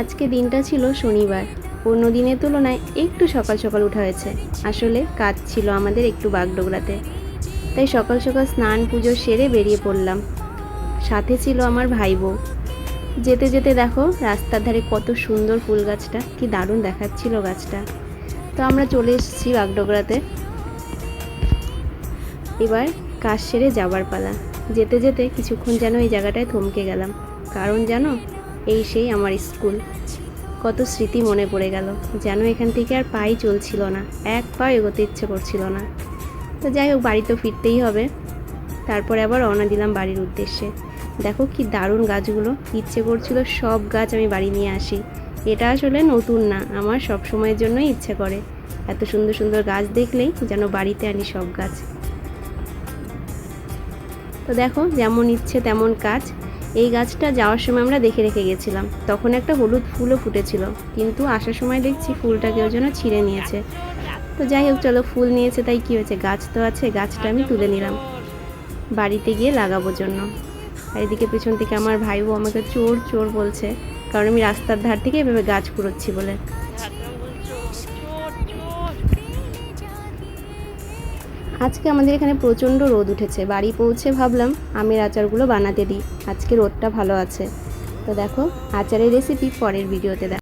আজকে দিনটা ছিল শনিবার। অন্য দিনের তুলনায় একটু সকাল সকাল ওঠা হয়েছে। আসলে কাজ ছিল আমাদের একটু বাগডোগরাতে, তাই সকাল সকাল স্নান পুজো সেরে বেরিয়ে পড়লাম। সাথে ছিল আমার ভাই বউ। যেতে যেতে দেখো রাস্তার ধারে কত সুন্দর ফুল গাছটা, কি দারুণ দেখাচ্ছিল গাছটা। তো আমরা চলে এসেছি বাগডোগরাতে। এবার কাজ সেরে যাবার পালা। যেতে যেতে কিছুক্ষণ যেন এই জায়গাটায় থমকে গেলাম, কারণ জানো এই সেই আমার স্কুল। কত স্মৃতি মনে পড়ে গেল, যেন এখান থেকে আর পাই চলছিল না, এক পা এগোতে ইচ্ছে করছিল না। তো যাই হোক, বাড়ি তো ফিরতেই হবে। তারপরে আবার রওনা দিলাম বাড়ির উদ্দেশ্যে। দেখো কি দারুণ গাছগুলো, ইচ্ছে করছিল সব গাছ আমি বাড়ি নিয়ে আসি। এটা আসলে নতুন না, আমার সব সময়ের জন্যই ইচ্ছে করে। এত সুন্দর সুন্দর গাছ দেখলেই যেন বাড়িতে আনি সব গাছ। তো দেখো যেমন ইচ্ছে তেমন কাজ। এই গাছটা যাওয়ার সময় আমরা দেখে রেখে গেছিলাম, তখন একটা হলুদ ফুলও ফুটেছিল, কিন্তু আসার সময় দেখছি ফুলটা কেউ যেন ছিঁড়ে নিয়েছে। তো যাই হোক চলো, ফুল নিয়েছে তাই কী হয়েছে, গাছ তো আছে, গাছটা আমি তুলে নিলাম বাড়িতে গিয়ে লাগাবোর জন্য। আর এদিকে পেছন থেকে আমার ভাইও আমাকে চোর চোর বলছে, কারণ আমি রাস্তার ধার থেকে এভাবে গাছ কুড়োচ্ছি বলে। আজকে আমাদের এখানে প্রচণ্ড রোদ উঠেছে। বাড়ি পৌঁছে ভাবলাম আমের আচারগুলো বানাতে দিই, আজকে রোদটা ভালো আছে। তো দেখো আচারের রেসিপি পরের ভিডিওতে দেখো।